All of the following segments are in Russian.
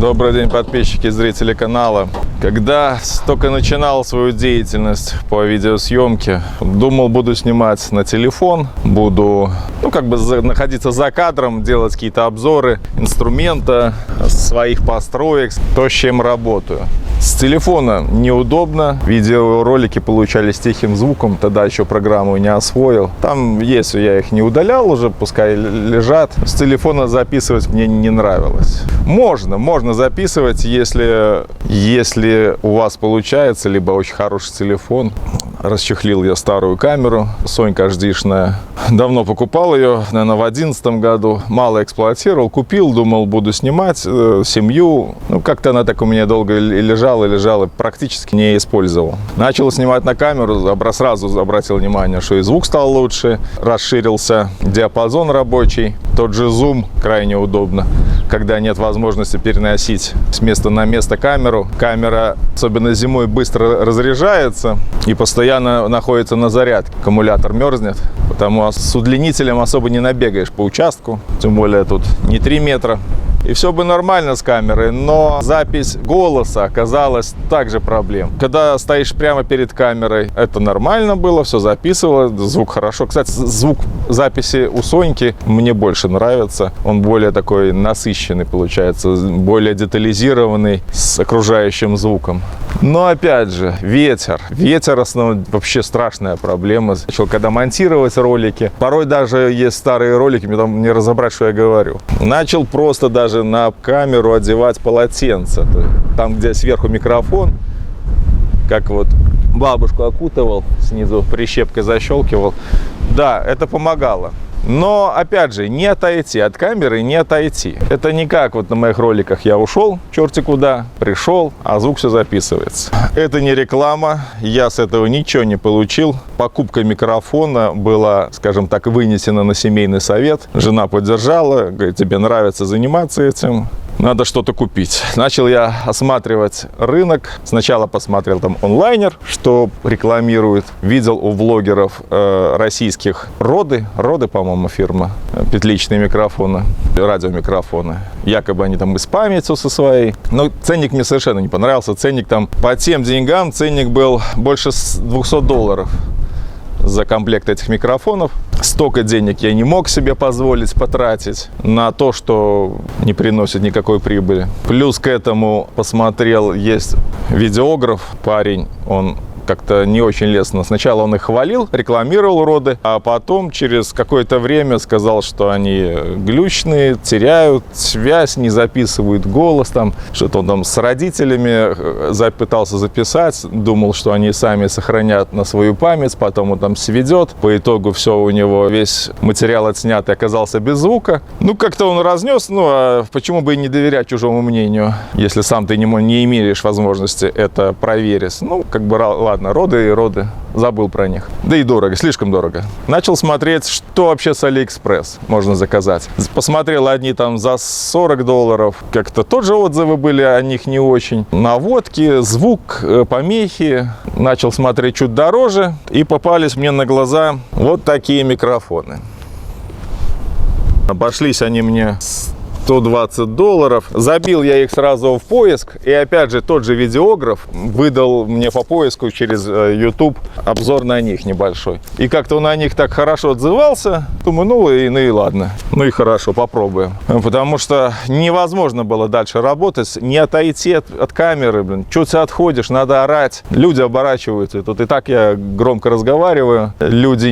Добрый день, подписчики и зрители канала. Когда только начинал свою деятельность по видеосъемке, думал, буду снимать на телефон, буду, находиться за кадром, делать какие-то обзоры инструмента, своих построек, то, с чем работаю. С телефона неудобно, видеоролики получались тихим звуком, тогда еще программу не освоил. Там есть, я их не удалял уже, пускай лежат. С телефона записывать мне не нравилось. Можно записывать, если у вас получается, либо очень хороший телефон. Расчехлил я старую камеру, Сонька HD-шная. Давно покупал ее, наверное, в 2011 году. Мало эксплуатировал, купил, думал, буду снимать семью. Как-то она так у меня долго лежала, практически не использовал. Начал снимать на камеру, сразу обратил внимание, что и звук стал лучше, расширился диапазон рабочий. Тот же зум крайне удобно, когда нет возможности переносить с места на место камеру. Камера, особенно зимой, быстро разряжается и постоянно находится на зарядке. Аккумулятор мерзнет, потому с удлинителем особо не набегаешь по участку, тем более тут не 3 метра. И все бы нормально с камерой, но запись голоса оказалась также проблем. Когда стоишь прямо перед камерой, это нормально было, все записывало, звук хорошо. Кстати, звук записи у Соньки мне больше нравится. Он более такой насыщенный получается, более детализированный, с окружающим звуком. Но опять же, ветер. Ветер вообще страшная проблема. Начал когда монтировать ролики. Порой даже есть старые ролики, мне там не разобрать, что я говорю. Начал просто даже на камеру одевать полотенце. Там, где сверху микрофон, как вот бабушку окутывал, снизу прищепкой защелкивал. Да, это помогало. Но, опять же, не отойти от камеры, не отойти. Это не как вот на моих роликах я ушел, черти куда, пришел, а звук все записывается. Это не реклама, я с этого ничего не получил. Покупка микрофона была, скажем так, вынесена на семейный совет. Жена поддержала, говорит, тебе нравится заниматься этим, надо что-то купить. Начал я осматривать рынок. Сначала посмотрел там онлайнер, что рекламирует. Видел у влогеров российских Роды, по-моему, фирма, петличные микрофоны, радиомикрофоны. Якобы они там и с памятью со своей. Но ценник мне совершенно не понравился. Ценник там по тем деньгам, ценник был больше $200 за комплект этих микрофонов. Столько денег я не мог себе позволить потратить на то, что не приносит никакой прибыли. Плюс к этому посмотрел, есть видеограф, парень, он как-то не очень лестно. Сначала он их хвалил, рекламировал Роды, а потом через какое-то время сказал, что они глючные, теряют связь, не записывают голос, там что-то он там с родителями пытался записать, думал, что они сами сохранят на свою память, потом он там сведет. По итогу все у него, весь материал отснятый оказался без звука. Как-то он разнес, а почему бы и не доверять чужому мнению, если сам ты не имеешь возможности это проверить. Ладно, Роды, забыл про них. Да и дорого, слишком дорого. Начал смотреть, что вообще с AliExpress можно заказать. Посмотрел одни там за $40. Как-то тоже отзывы были о них не очень. Наводки, звук, помехи. Начал смотреть чуть дороже. И попались мне на глаза вот такие микрофоны. Обошлись они мне $120. Забил я их сразу в поиск. И опять же, тот же видеограф выдал мне по поиску через YouTube обзор на них небольшой. И как-то он на них так хорошо отзывался. Думаю, ну и ладно. Ну и хорошо, попробуем. Потому что невозможно было дальше работать, не отойти от камеры. Чего ты отходишь, надо орать. Люди оборачиваются. Тут и так я громко разговариваю. Люди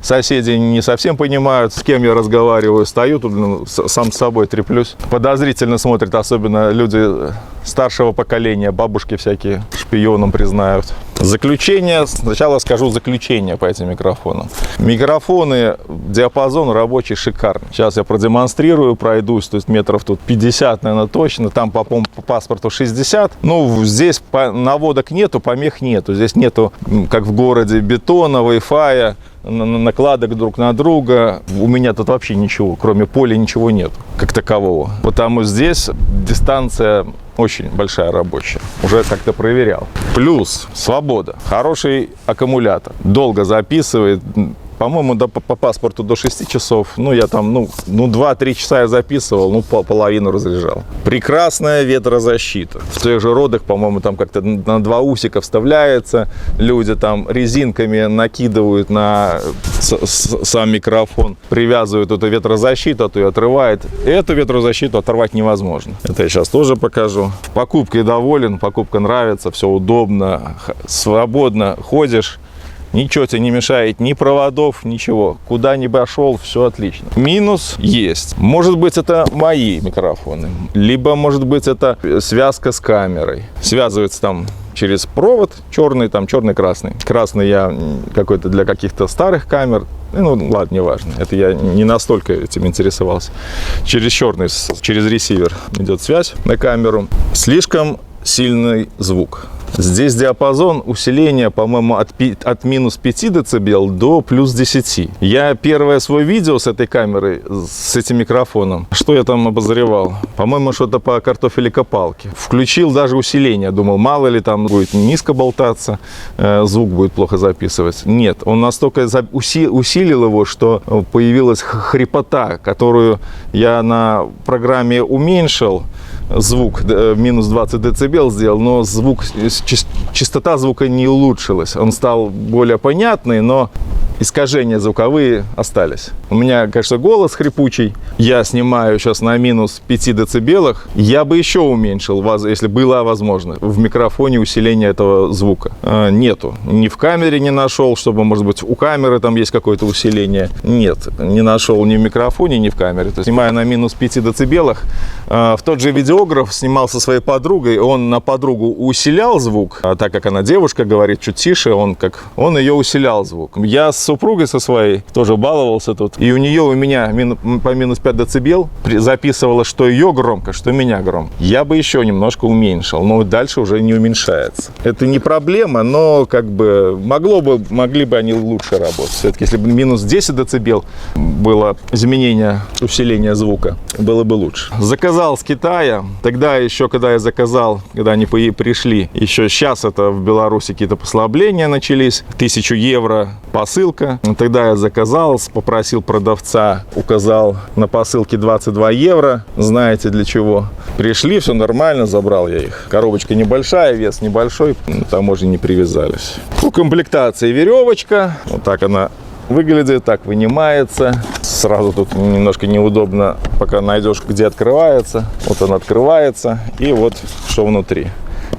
соседи не совсем понимают, с кем я разговариваю. Стою тут сам с собой треплюсь. Подозрительно смотрят, особенно люди старшего поколения, бабушки всякие шпионом признают. Заключение. Сначала скажу заключение по этим микрофонам. Микрофоны, диапазон рабочий шикарный. Сейчас я продемонстрирую, пройдусь. То есть метров тут 50, наверное, точно. Там по паспорту 60. Здесь наводок нету, помех нету. Здесь нету, как в городе, бетона, Wi-Fi, накладок друг на друга. У меня тут вообще ничего, кроме поля, ничего нет, как такового. Потому здесь дистанция очень большая рабочая. Уже как-то проверял. Плюс свобода. Хороший аккумулятор. Долго записывает. По-моему, по паспорту до 6 часов. Ну, я там, 2-3 часа я записывал, половину разряжал. Прекрасная ветрозащита. В тех же родах, по-моему, там как-то на 2 усика вставляется. Люди там резинками накидывают на сам микрофон, привязывают эту ветрозащиту, а то и отрывает. Эту ветрозащиту оторвать невозможно. Это я сейчас тоже покажу. Покупкой доволен, покупка нравится, все удобно, свободно ходишь. Ничего тебе не мешает, ни проводов, ничего. Куда ни пошел, все отлично. Минус есть. Может быть, это мои микрофоны. Либо, может быть, это связка с камерой. Связывается там через провод черный, там черный-красный. Красный я какой-то для каких-то старых камер. Ладно, неважно. Это я не настолько этим интересовался. Через черный, через ресивер идет связь на камеру. Слишком сильный звук. Здесь диапазон усиления, по-моему, от минус 5 дБ до плюс 10. Я первое свое видео с этой камерой, с этим микрофоном, что я там обозревал? По-моему, что-то по картофелекопалке. Включил даже усиление. Думал, мало ли там будет низко болтаться, звук будет плохо записывать. Нет, он настолько усилил его, что появилась хрипота, которую я на программе уменьшил. Звук минус 20 дБ сделал, но частота звука не улучшилась. Он стал более понятный, но искажения звуковые остались. У меня, конечно, голос хрипучий. Я снимаю сейчас на минус 5 дБ. Я бы еще уменьшил, если была возможность, в микрофоне усиление этого звука. Нету. Ни в камере не нашел, чтобы, может быть, у камеры там есть какое-то усиление. Нет, не нашел ни в микрофоне, ни в камере. То есть, снимаю на минус 5 дБ. В тот же видеограф снимал со своей подругой. Он на подругу усилял звук, так как она девушка, говорит чуть тише, он ее усилял звук. Я с супругой со своей тоже баловался тут. И у меня по минус 5 дБ записывала, что ее громко, что меня громко. Я бы еще немножко уменьшил, но дальше уже не уменьшается. Это не проблема, но могли бы они лучше работать. Все-таки, если бы минус 10 дБ было изменение усиления звука, было бы лучше. Заказал с Китая. Тогда еще, когда я заказал, когда они пришли, еще сейчас это в Беларуси какие-то послабления начались. 1000 евро посылка. Тогда я заказал, попросил продавца, указал на посылке 22 евро. Знаете для чего. Пришли, все нормально, забрал я их. Коробочка небольшая, вес небольшой, таможни не привязались. По комплектации веревочка. Вот так она выглядит, так вынимается. Сразу тут немножко неудобно, пока найдешь, где открывается. Вот он открывается, и вот что внутри.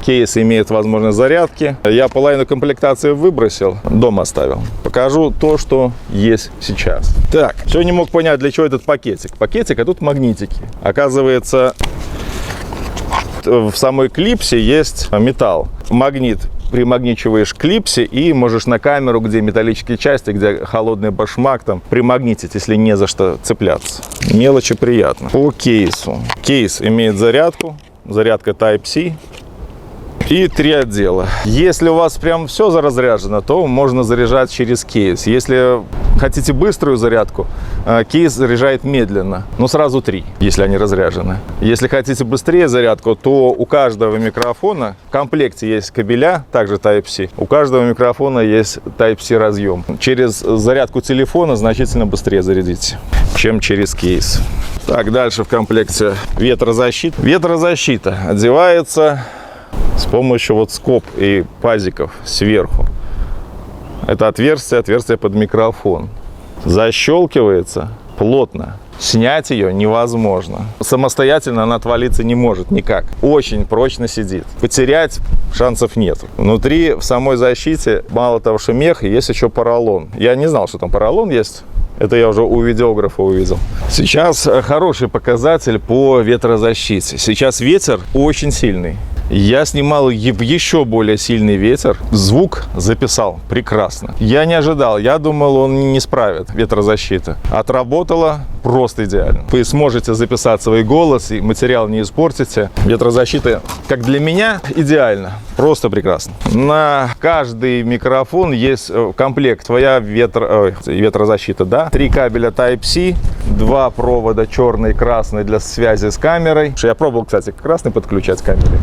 Кейс имеет возможность зарядки. Я половину комплектации выбросил, дома оставил. Покажу то, что есть сейчас. Так, все не мог понять, для чего этот пакетик. Пакетик, а тут магнитики. Оказывается, в самой клипсе есть металл. Магнит примагничиваешь к клипсе и можешь на камеру, где металлические части, где холодный башмак, там примагнитить, если не за что цепляться. Мелочи приятно. По кейсу. Кейс имеет зарядку. Зарядка Type-C. И 3 отдела. Если у вас прям все разряжено, то можно заряжать через кейс. Если хотите быструю зарядку, кейс заряжает медленно. Но сразу 3, если они разряжены. Если хотите быстрее зарядку, то у каждого микрофона в комплекте есть кабеля, также Type-C. У каждого микрофона есть Type-C разъем. Через зарядку телефона значительно быстрее зарядите, чем через кейс. Так, дальше в комплекте ветрозащита. Ветрозащита одевается с помощью вот скоб и пазиков сверху. Это отверстие под микрофон. Защелкивается плотно. Снять ее невозможно. Самостоятельно она отвалиться не может никак. Очень прочно сидит. Потерять шансов нет. Внутри, в самой защите, мало того, что мех, есть еще поролон. Я не знал, что там поролон есть. Это я уже у видеографа увидел. Сейчас хороший показатель по ветрозащите. Сейчас ветер очень сильный. Я снимал в еще более сильный ветер. Звук записал прекрасно. Я не ожидал. Я думал, он не справит ветрозащита. Отработала просто идеально. Вы сможете записать свой голос, и материал не испортите. Ветрозащита, как для меня, идеально. Просто прекрасно. На каждый микрофон есть комплект. Твоя ветрозащита, да? 3 кабеля Type-C, 2 провода черный и красный для связи с камерой. Я пробовал, кстати, красный подключать к камере.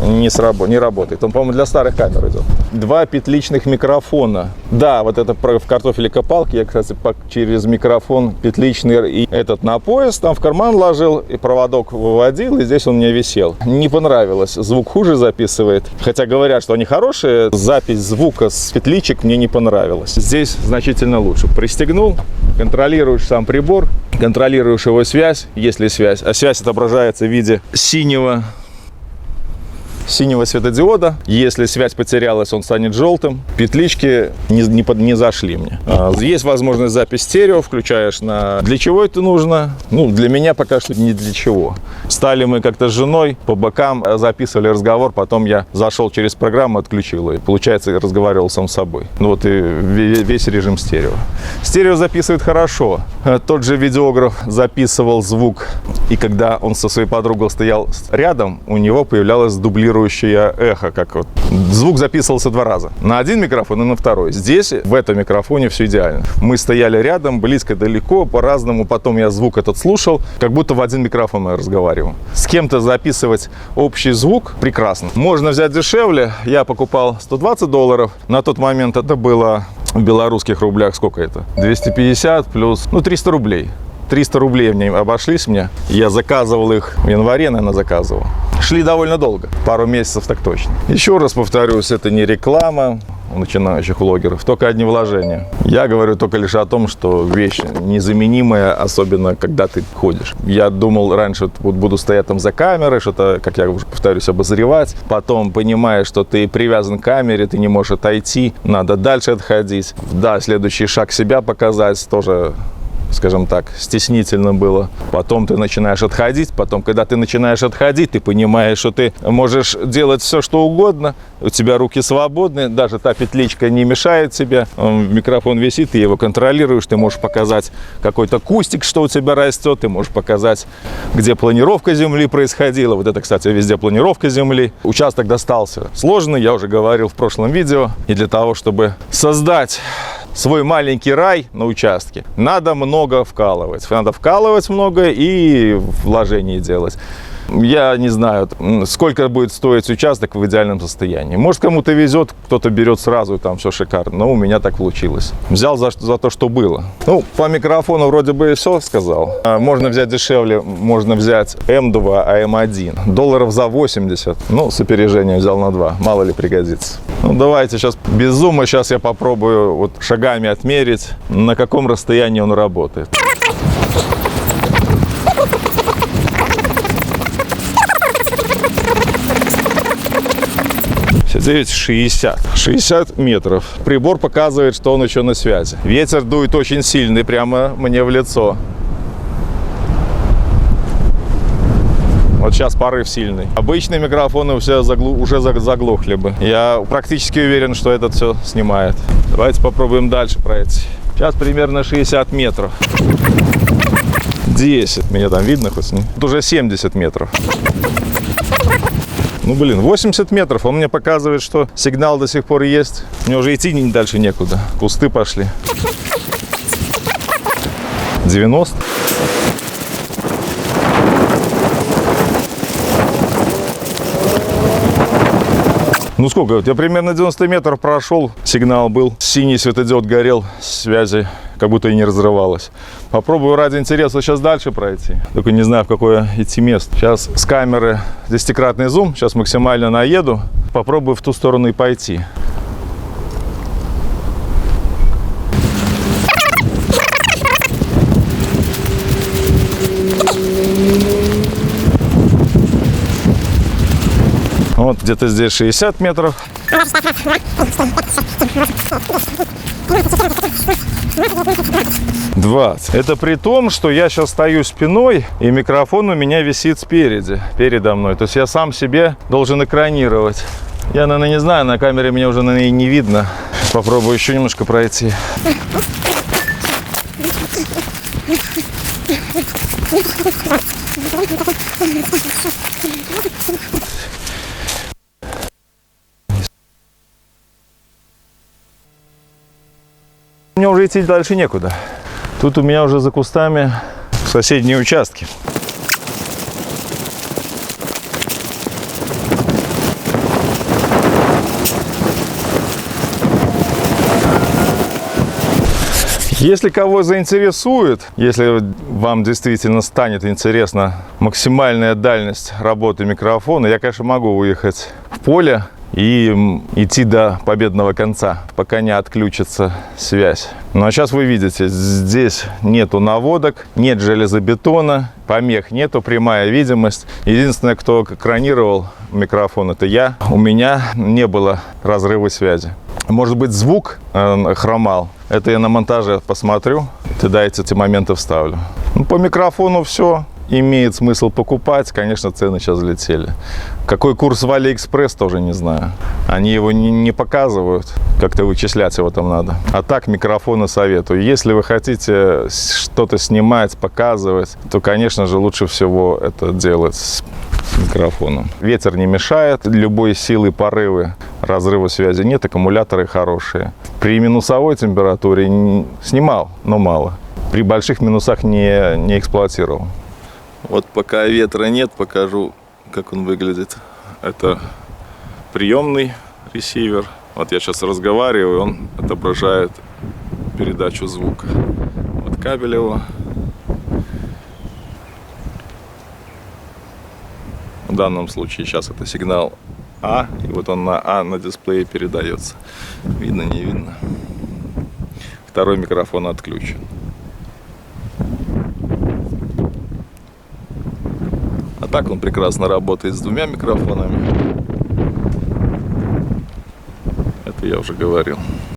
Не работает. Он, по-моему, для старых камер идет. 2 петличных микрофона. Да, вот это в картофеле-копалке. Я, кстати, через микрофон петличный и этот на пояс там в карман ложил, и проводок выводил, и здесь он мне висел. Не понравилось. Звук хуже записывает. Хотя говорят, что они хорошие. Запись звука с петличек мне не понравилась. Здесь значительно лучше. Пристегнул, контролируешь сам прибор, контролируешь его связь, есть ли связь. А связь отображается в виде синего светодиода. Если связь потерялась, он станет желтым. Петлички не зашли мне. Есть возможность запись стерео, включаешь на... Для чего это нужно? Ну, для меня пока что не для чего. Стали мы как-то с женой, по бокам записывали разговор, потом я зашел через программу, отключил ее. Получается, я разговаривал сам с собой. Ну вот и весь режим стерео. Стерео записывает хорошо. Тот же видеограф записывал звук, и когда он со своей подругой стоял рядом, у него появлялось дублирующее эхо, как вот. Звук записывался 2 раза. На один микрофон и на второй. Здесь, в этом микрофоне, все идеально. Мы стояли рядом, близко, далеко, по-разному. Потом я звук этот слушал, как будто в один микрофон я разговаривал. С кем-то записывать общий звук прекрасно. Можно взять дешевле. Я покупал $120. На тот момент это было в белорусских рублях, сколько это? 250 плюс, 300 рублей. 300 рублей мне обошлись мне. Я заказывал их в январе, наверное, заказывал. Шли довольно долго, пару месяцев так точно. Еще раз повторюсь, это не реклама у начинающих влогеров, только одни вложения. Я говорю только лишь о том, что вещь незаменимая, особенно когда ты ходишь. Я думал раньше, вот буду стоять там за камерой, что-то, как я уже повторюсь, обозревать. Потом понимаешь, что ты привязан к камере, ты не можешь отойти, надо дальше отходить. Да, следующий шаг себя показать тоже, скажем так, стеснительно было. Потом ты начинаешь отходить. Потом, когда ты начинаешь отходить, ты понимаешь, что ты можешь делать все, что угодно. У тебя руки свободны. Даже та петличка не мешает тебе. Микрофон висит, ты его контролируешь. Ты можешь показать какой-то кустик, что у тебя растет. Ты можешь показать, где планировка земли происходила. Вот это, кстати, везде планировка земли. Участок достался сложный, я уже говорил в прошлом видео. И для того, чтобы создать свой маленький рай на участке, надо много вкалывать. Надо вкалывать много и вложений делать. Я не знаю, сколько будет стоить участок в идеальном состоянии. Может, кому-то везет, кто-то берет сразу, и там все шикарно. Но у меня так получилось. Взял за то, что было. Ну, по микрофону вроде бы все сказал. Можно взять дешевле, можно взять М2, а М1. Долларов за 80. Ну, с опережением взял на 2. Мало ли пригодится. Ну, давайте сейчас без зума. Сейчас я попробую вот шагами отмерить, на каком расстоянии он работает. 60 метров. Прибор показывает, что он еще на связи. Ветер дует очень сильный, прямо мне в лицо. Вот сейчас порыв сильный. Обычные микрофоны все уже заглохли бы. Я практически уверен, что этот все снимает. Давайте попробуем дальше пройти. Сейчас примерно 60 метров. 10. Меня там видно хоть с ним? Тут уже 70 метров. Ну, блин, 80 метров. Он мне показывает, что сигнал до сих пор есть. Мне уже идти дальше некуда. Кусты пошли. 90. Ну сколько? Вот я примерно 90 метров прошел. Сигнал был. Синий светодиод горел. Связи как будто и не разрывалось. Попробую ради интереса сейчас дальше пройти. Только не знаю, в какое идти место. Сейчас с камеры 10-кратный зум. Сейчас максимально наеду. Попробую в ту сторону и пойти. Вот где-то здесь 60 метров. 20. Это при том, что я сейчас стою спиной, и микрофон у меня висит спереди, передо мной. То есть я сам себе должен экранировать. Я, наверное, не знаю, на камере меня уже, наверное, не видно. Попробую еще немножко пройти. Мне уже идти дальше некуда. Тут у меня уже за кустами соседние участки. Если кого заинтересует, если вам действительно станет интересна максимальная дальность работы микрофона, я, конечно, могу уехать в поле и идти до победного конца, пока не отключится связь. Ну а сейчас вы видите, здесь нету наводок, нет железобетона, помех нету, прямая видимость. Единственное, кто экранировал микрофон, это я. У меня не было разрыва связи. Может быть, звук хромал. Это я на монтаже посмотрю, тогда эти моменты вставлю. Ну, по микрофону все. Имеет смысл покупать. Конечно, цены сейчас взлетели. Какой курс в Алиэкспресс, тоже не знаю. Они его не показывают. Как-то вычислять его там надо. А так микрофоны советую. Если вы хотите что-то снимать, показывать, то, конечно же, лучше всего это делать с микрофоном. Ветер не мешает. Любой силы, порывы, разрыва связи нет. Аккумуляторы хорошие. При минусовой температуре снимал, но мало. При больших минусах не эксплуатировал. Вот пока ветра нет, покажу, как он выглядит. Это приемный ресивер. Вот я сейчас разговариваю, он отображает передачу звука. Вот кабель его. В данном случае сейчас это сигнал А, и вот он на А на дисплее передается. Видно, не видно. Второй микрофон отключен. А так он прекрасно работает с двумя микрофонами. Это я уже говорил.